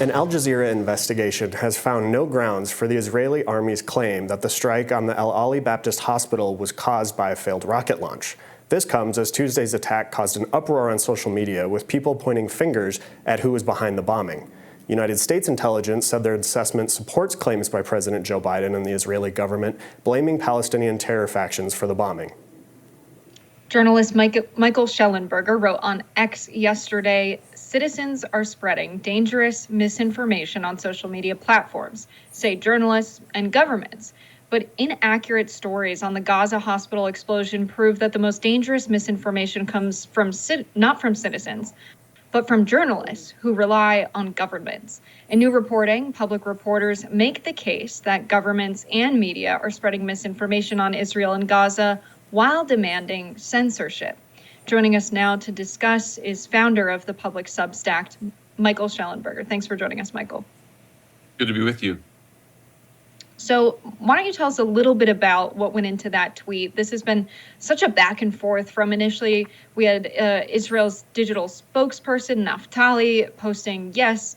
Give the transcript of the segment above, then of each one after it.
An Al Jazeera investigation has found no grounds for the Israeli army's claim that the strike on the al-Ahli Baptist Hospital was caused by a failed rocket launch. This comes as Tuesday's attack caused an uproar on social media, with people pointing fingers at who was behind the bombing. United States intelligence said their assessment supports claims by President Joe Biden and the Israeli government, blaming Palestinian terror factions for the bombing. Journalist Michael Shellenberger wrote on X yesterday, "Citizens are spreading dangerous misinformation on social media platforms, say journalists and governments. But inaccurate stories on the Gaza hospital explosion prove that the most dangerous misinformation comes from not from citizens, but from journalists who rely on governments. In new reporting, public reporters make the case that governments and media are spreading misinformation on Israel and Gaza while demanding censorship." Joining us now to discuss is founder of the public Substack, Michael Shellenberger. Thanks for joining us, Michael. Good to be with you. So why don't you tell us a little bit about what went into that tweet? This has been such a back and forth from initially we had Israel's digital spokesperson, Naftali, posting, yes,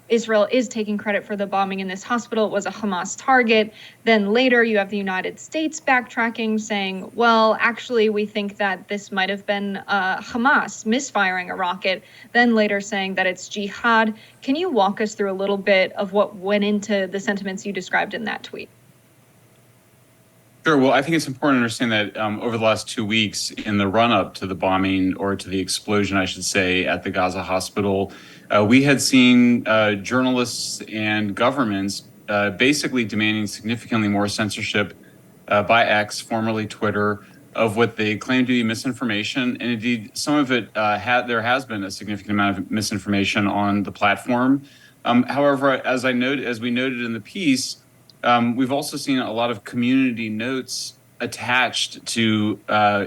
Israel is taking credit for the bombing in this hospital. It was a Hamas target. Then later you have the United States backtracking, saying, well, actually, we think that this might have been Hamas misfiring a rocket. Then later saying that it's jihad. Can you walk us through a little bit of what went into the sentiments you described in that tweet? Sure. Well, I think it's important to understand that over the last 2 weeks, in the run-up to the bombing, or to the explosion, I should say, at the Gaza hospital, we had seen journalists and governments basically demanding significantly more censorship by X, formerly Twitter, of what they claim to be misinformation. And indeed, some of it, there has been a significant amount of misinformation on the platform. However, as we noted in the piece, we've also seen a lot of community notes attached to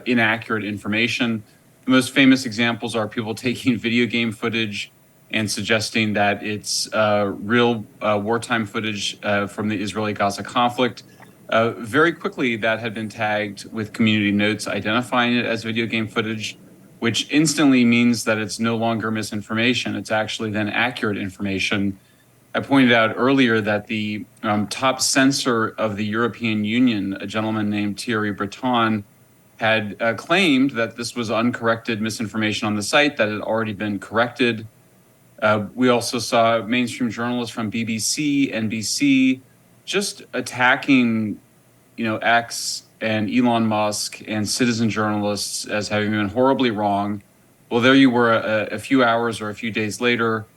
inaccurate information. The most famous examples are people taking video game footage and suggesting that it's real wartime footage from the Israel-Gaza conflict. Very quickly, that had been tagged with community notes identifying it as video game footage, which instantly means that it's no longer misinformation. It's actually then accurate information. I pointed out earlier that the top censor of the European Union, a gentleman named Thierry Breton, had claimed that this was uncorrected misinformation on the site that had already been corrected. We also saw mainstream journalists from BBC, NBC, just attacking, X and Elon Musk and citizen journalists as having been horribly wrong. Well, there you were a few hours or a few days later.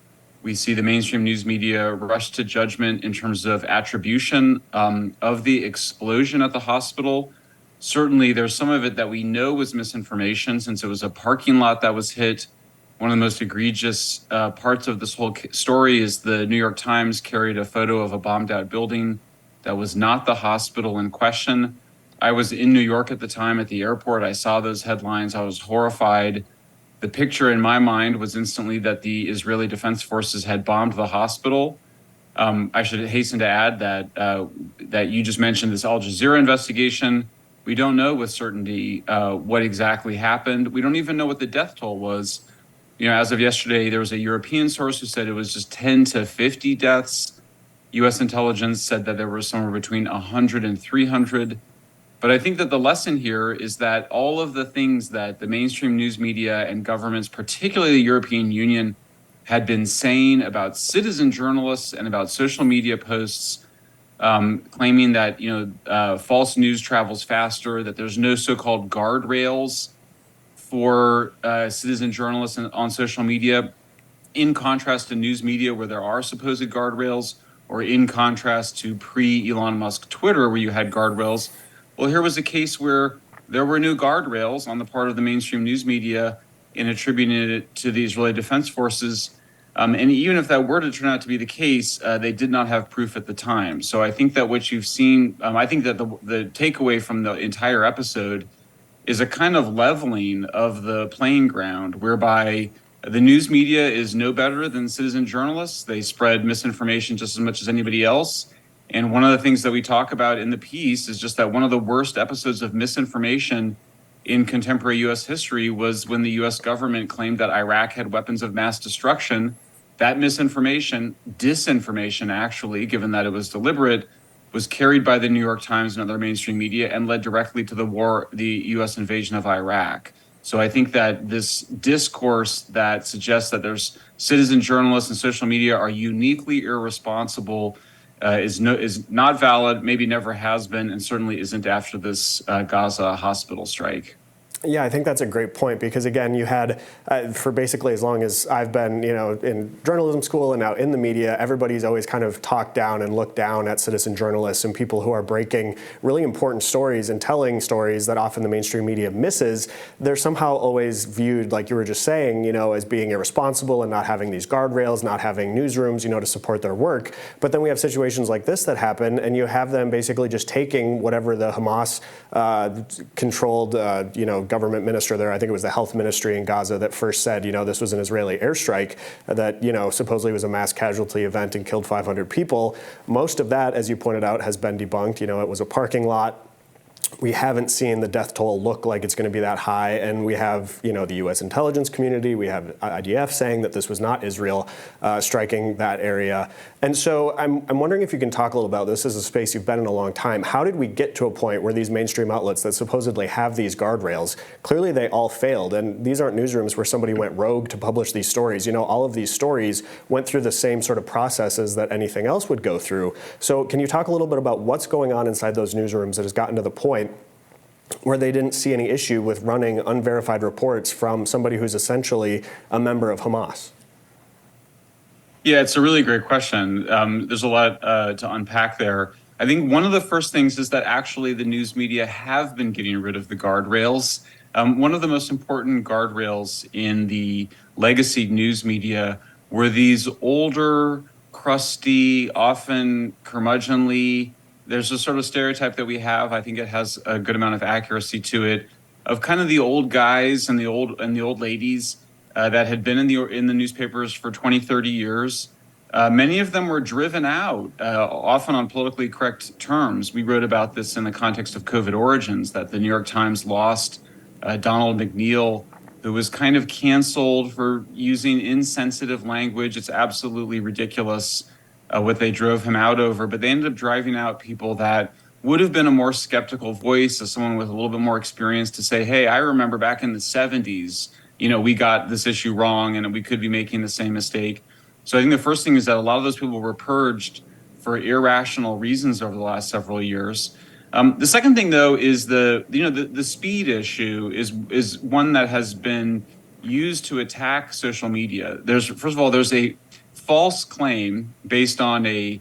We see the mainstream news media rush to judgment in terms of attribution of the explosion at the hospital. Certainly, there's some of it that we know was misinformation, since it was a parking lot that was hit. One of the most egregious parts of this whole story is the New York Times carried a photo of a bombed out building that was not the hospital in question. I was in New York at the time at the airport. I saw those headlines. I was horrified. The picture in my mind was instantly that the Israeli Defense Forces had bombed the hospital. I should hasten to add that you just mentioned this Al Jazeera investigation. We don't know with certainty what exactly happened. We don't even know what the death toll was. As of yesterday, there was a European source who said it was just 10 to 50 deaths. U.S. intelligence said that there were somewhere between 100 and 300. But I think that the lesson here is that all of the things that the mainstream news media and governments, particularly the European Union, had been saying about citizen journalists and about social media posts, claiming that false news travels faster, that there's no so-called guardrails for citizen journalists on social media, in contrast to news media where there are supposed guardrails, or in contrast to pre-Elon Musk Twitter where you had guardrails. Well, here was a case where there were no guardrails on the part of the mainstream news media in attributing it to the Israeli Defense Forces. And even if that were to turn out to be the case, they did not have proof at the time. So I think that what you've seen, I think that the takeaway from the entire episode is a kind of leveling of the playing ground, whereby the news media is no better than citizen journalists. They spread misinformation just as much as anybody else. And one of the things that we talk about in the piece is just that one of the worst episodes of misinformation in contemporary U.S. history was when the U.S. government claimed that Iraq had weapons of mass destruction that misinformation, disinformation actually, given that it was deliberate, was carried by the New York Times and other mainstream media and led directly to the U.S. invasion of Iraq. So I think that this discourse that suggests that there's citizen journalists and social media are uniquely irresponsible is not valid, maybe never has been, and certainly isn't after this Gaza hospital strike. Yeah, I think that's a great point because, again, you had, for basically as long as I've been, in journalism school and now in the media, everybody's always kind of talked down and looked down at citizen journalists and people who are breaking really important stories and telling stories that often the mainstream media misses. They're somehow always viewed, like you were just saying, as being irresponsible and not having these guardrails, not having newsrooms, to support their work. But then we have situations like this that happen, and you have them basically just taking whatever the Hamas controlled, government minister there, I think it was the health ministry in Gaza, that first said, this was an Israeli airstrike that, supposedly was a mass casualty event and killed 500 people. Most of that, as you pointed out, has been debunked. It was a parking lot. We haven't seen the death toll look like it's going to be that high, and we have, the U.S. intelligence community, we have IDF saying that this was not Israel striking that area. And so I'm wondering if you can talk a little about this as a space you've been in a long time. How did we get to a point where these mainstream outlets that supposedly have these guardrails, clearly they all failed, and these aren't newsrooms where somebody went rogue to publish these stories. All of these stories went through the same sort of processes that anything else would go through. So can you talk a little bit about what's going on inside those newsrooms that has gotten to the point where they didn't see any issue with running unverified reports from somebody who's essentially a member of Hamas? Yeah, it's a really great question. There's a lot to unpack there. I think one of the first things is that actually the news media have been getting rid of the guardrails. One of the most important guardrails in the legacy news media were these older, crusty, often curmudgeonly. There's a sort of stereotype that we have. I think it has a good amount of accuracy to it, of kind of the old guys and the old ladies that had been in the newspapers for 20, 30 years. Many of them were driven out, often on politically correct terms. We wrote about this in the context of COVID origins, that the New York Times lost Donald McNeil, who was kind of canceled for using insensitive language. It's absolutely ridiculous what they drove him out over, but they ended up driving out people that would have been a more skeptical voice, as someone with a little bit more experience, to say, hey, I remember back in the 70s, we got this issue wrong and we could be making the same mistake. So I think the first thing is that a lot of those people were purged for irrational reasons over the last several years. The second thing, though, is the speed issue is one that has been used to attack social media. There's a false claim based on a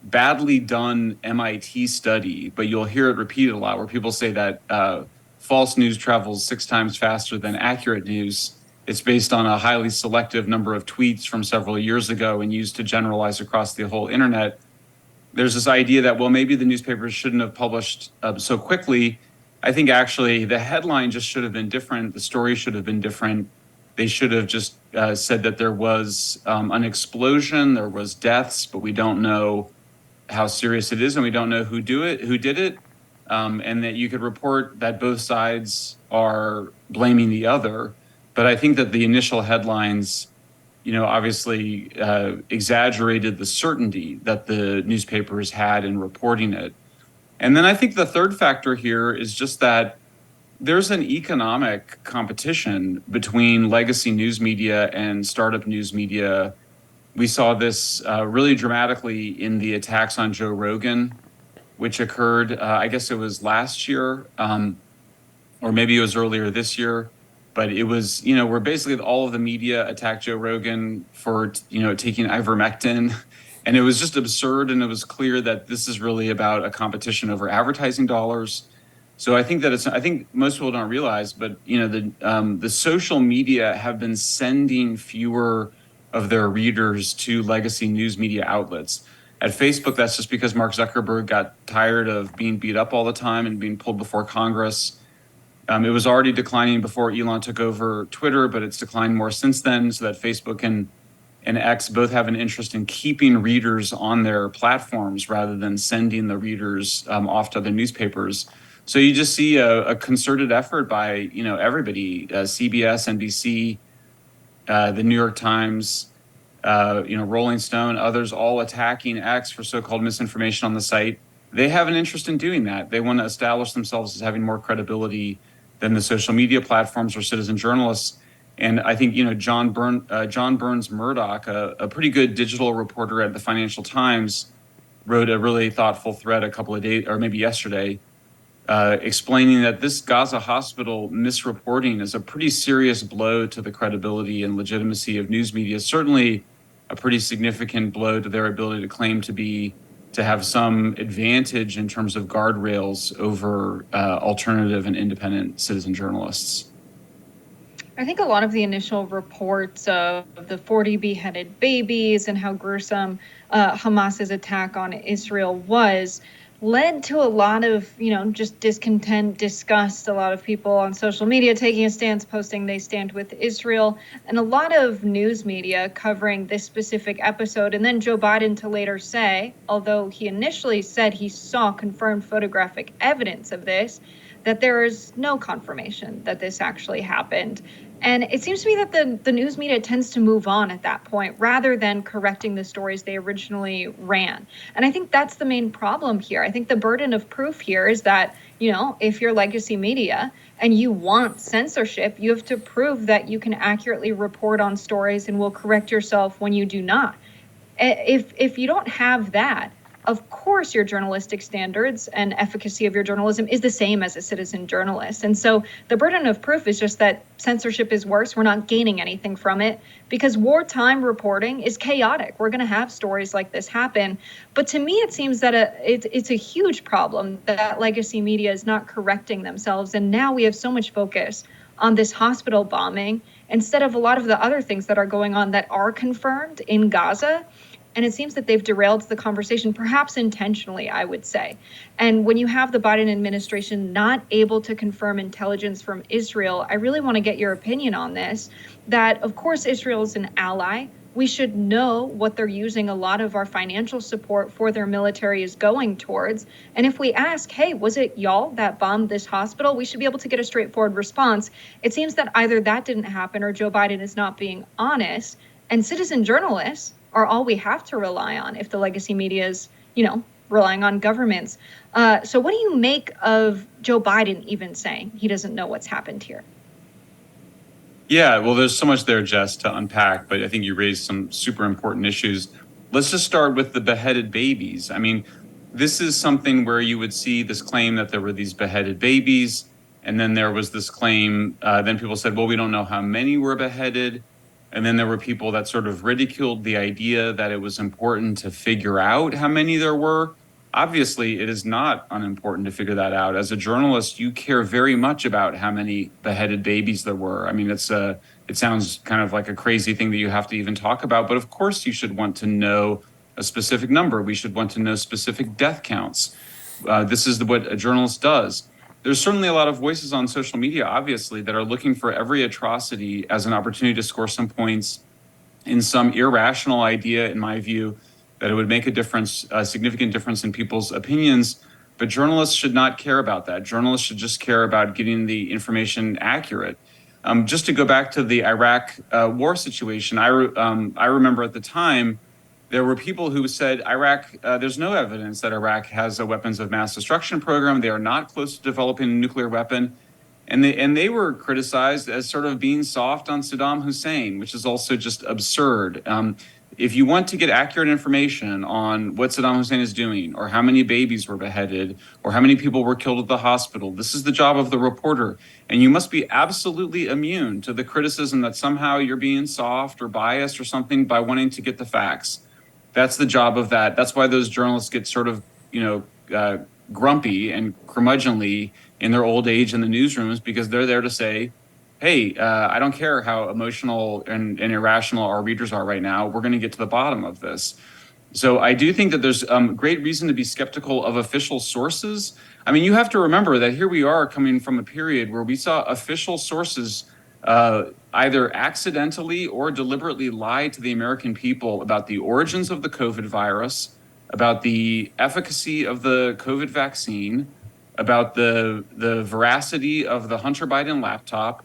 badly done MIT study, but you'll hear it repeated a lot, where people say that false news travels 6 times faster than accurate news. It's based on a highly selective number of tweets from several years ago and used to generalize across the whole internet. There's this idea that, well, maybe the newspapers shouldn't have published so quickly. I think actually the headline just should have been different. The story should have been different. They should have just said that there was an explosion, there was deaths, but we don't know how serious it is, and we don't know who did it, and that you could report that both sides are blaming the other. But I think that the initial headlines, obviously exaggerated the certainty that the newspapers had in reporting it. And then I think the third factor here is just that there's an economic competition between legacy news media and startup news media. We saw this really dramatically in the attacks on Joe Rogan, which occurred, I guess it was last year, or maybe it was earlier this year. But it was, where basically all of the media attacked Joe Rogan for, taking ivermectin. And it was just absurd. And it was clear that this is really about a competition over advertising dollars. So I think that I think most people don't realize, but, the social media have been sending fewer of their readers to legacy news media outlets. At Facebook, that's just because Mark Zuckerberg got tired of being beat up all the time and being pulled before Congress. It was already declining before Elon took over Twitter, but it's declined more since then, so that Facebook and X both have an interest in keeping readers on their platforms rather than sending the readers off to other newspapers. So you just see a concerted effort by everybody, CBS, NBC, the New York Times, Rolling Stone, others all attacking X for so-called misinformation on the site. They have an interest in doing that. They want to establish themselves as having more credibility than the social media platforms or citizen journalists. And I think, John Burns Murdoch, a pretty good digital reporter at the Financial Times, wrote a really thoughtful thread a couple of days, or maybe yesterday, explaining that this Gaza hospital misreporting is a pretty serious blow to the credibility and legitimacy of news media. Certainly a pretty significant blow to their ability to claim to have some advantage in terms of guardrails over alternative and independent citizen journalists. I think a lot of the initial reports of the 40 beheaded babies and how gruesome Hamas's attack on Israel was led to a lot of, just discontent, disgust, a lot of people on social media taking a stance, posting they stand with Israel, and a lot of news media covering this specific episode. And then Joe Biden to later say, although he initially said he saw confirmed photographic evidence of this, that there is no confirmation that this actually happened. And it seems to me that the news media tends to move on at that point rather than correcting the stories they originally ran. And I think that's the main problem here. I think the burden of proof here is that, if you're legacy media and you want censorship, you have to prove that you can accurately report on stories and will correct yourself when you do not. If you don't have that, of course, your journalistic standards and efficacy of your journalism is the same as a citizen journalist. And so the burden of proof is just that censorship is worse. We're not gaining anything from it because wartime reporting is chaotic. We're going to have stories like this happen. But to me, it seems that it's a huge problem that legacy media is not correcting themselves. And now we have so much focus on this hospital bombing instead of a lot of the other things that are going on that are confirmed in Gaza. And it seems that they've derailed the conversation, perhaps intentionally, I would say. And when you have the Biden administration not able to confirm intelligence from Israel, I really want to get your opinion on this, that, of course, Israel is an ally. We should know what they're using a lot of our financial support for their military is going towards. And if we ask, hey, was it y'all that bombed this hospital? We should be able to get a straightforward response. It seems that either that didn't happen or Joe Biden is not being honest. And citizen journalists are all we have to rely on if the legacy media is, relying on governments. So what do you make of Joe Biden even saying he doesn't know what's happened here? Yeah, well, there's so much there, Jess, to unpack, but I think you raised some super important issues. Let's just start with the beheaded babies. I mean, this is something where you would see this claim that there were these beheaded babies, and then there was this claim, then people said, well, we don't know how many were beheaded. And then there were people that sort of ridiculed the idea that it was important to figure out how many there were. Obviously, it is not unimportant to figure that out. As a journalist, you care very much about how many beheaded babies there were. I mean, it sounds kind of like a crazy thing that you have to even talk about, but of course you should want to know a specific number. We should want to know specific death counts. This is what a journalist does. There's certainly a lot of voices on social media, obviously, that are looking for every atrocity as an opportunity to score some points in some irrational idea, in my view, that it would make a significant difference in people's opinions. But journalists should not care about that. Journalists should just care about getting the information accurate. Just to go back to the Iraq war situation, I remember at the time, there were people who said there's no evidence that Iraq has a weapons of mass destruction program. They are not close to developing a nuclear weapon. And they were criticized as sort of being soft on Saddam Hussein, which is also just absurd. If you want to get accurate information on what Saddam Hussein is doing, or how many babies were beheaded, or how many people were killed at the hospital, this is the job of the reporter. And you must be absolutely immune to the criticism that somehow you're being soft or biased or something by wanting to get the facts. That's the job of that. That's why those journalists get sort of, grumpy and curmudgeonly in their old age in the newsrooms, because they're there to say, hey, I don't care how emotional and irrational our readers are right now. We're going to get to the bottom of this. So I do think that there's great reason to be skeptical of official sources. I mean, you have to remember that here we are coming from a period where we saw official sources either accidentally or deliberately lie to the American people about the origins of the COVID virus, about the efficacy of the COVID vaccine, about the veracity of the Hunter Biden laptop,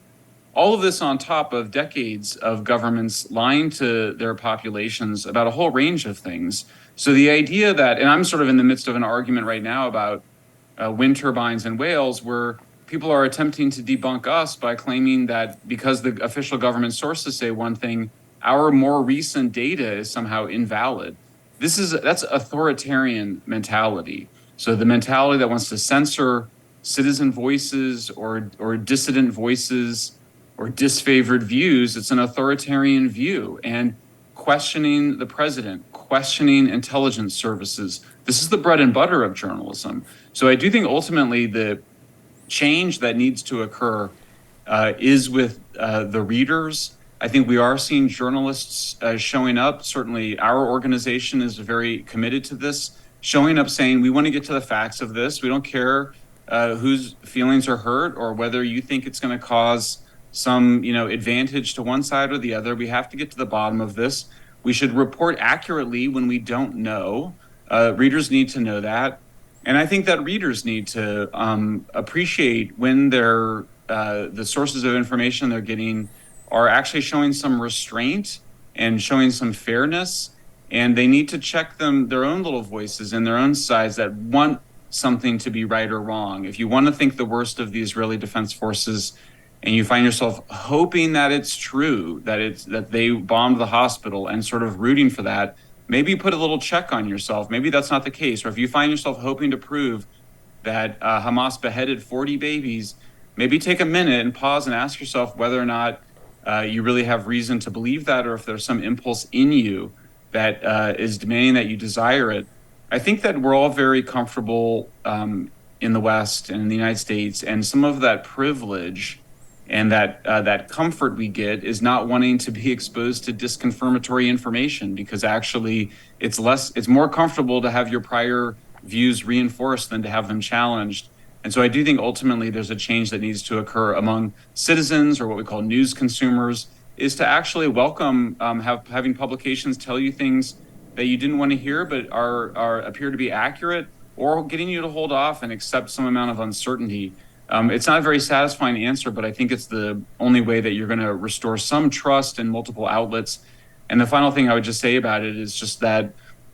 all of this on top of decades of governments lying to their populations about a whole range of things. So the idea that, and I'm sort of in the midst of an argument right now about wind turbines in Wales, where people are attempting to debunk us by claiming that because the official government sources say one thing, our more recent data is somehow invalid. That's authoritarian mentality. So the mentality that wants to censor citizen voices or dissident voices or disfavored views, it's an authoritarian view. And questioning the president, questioning intelligence services, this is the bread and butter of journalism. So I do think ultimately the change that needs to occur is with the readers. I think we are seeing journalists showing up. Certainly our organization is very committed to this, showing up saying, we want to get to the facts of this. We don't care whose feelings are hurt or whether you think it's going to cause some advantage to one side or the other. We have to get to the bottom of this. We should report accurately when we don't know. Readers need to know that. And I think that readers need to appreciate when the sources of information they're getting are actually showing some restraint and showing some fairness. And they need to check their own little voices and their own sides that want something to be right or wrong. If you want to think the worst of the Israeli Defense Forces and you find yourself hoping that it's true, that they bombed the hospital and sort of rooting for that, maybe put a little check on yourself. Maybe that's not the case. Or if you find yourself hoping to prove that Hamas beheaded 40 babies, maybe take a minute and pause and ask yourself whether or not you really have reason to believe that, or if there's some impulse in you that is demanding that you desire it. I think that we're all very comfortable in the West and in the United States, and some of that privilege and that comfort we get is not wanting to be exposed to disconfirmatory information, because actually it's more comfortable to have your prior views reinforced than to have them challenged. And so I do think ultimately there's a change that needs to occur among citizens, or what we call news consumers, is to actually welcome having publications tell you things that you didn't want to hear but appear to be accurate, or getting you to hold off and accept some amount of uncertainty. It's not a very satisfying answer, but I think it's the only way that you're going to restore some trust in multiple outlets. And the final thing I would just say about it is just that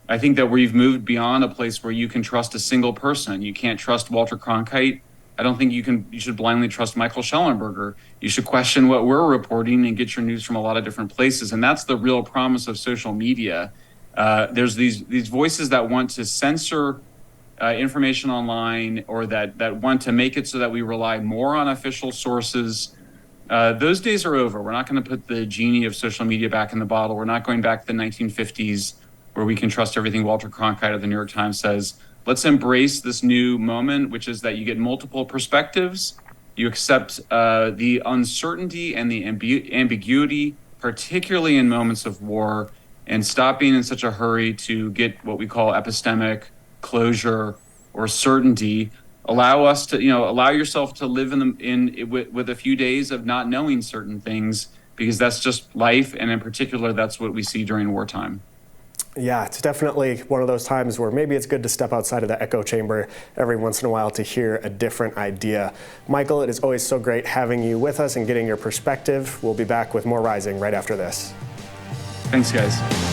I think that we've moved beyond a place where you can trust a single person. You can't trust Walter Cronkite. I don't think you should blindly trust Michael Shellenberger. You should question what we're reporting and get your news from a lot of different places. And that's the real promise of social media. There's these voices that want to censor information online, or that want to make it so that we rely more on official sources. Those days are over. We're not going to put the genie of social media back in the bottle. We're not going back to the 1950s where we can trust everything Walter Cronkite of the New York Times says. Let's embrace this new moment, which is that you get multiple perspectives. You accept the uncertainty and the ambiguity, particularly in moments of war, and stop being in such a hurry to get what we call epistemic closure or certainty. Allow yourself to live with a few days of not knowing certain things, because that's just life, and in particular, that's what we see during wartime. Yeah, it's definitely one of those times where maybe it's good to step outside of the echo chamber every once in a while to hear a different idea. Michael, it is always so great having you with us and getting your perspective. We'll be back with more Rising right after this. Thanks, guys.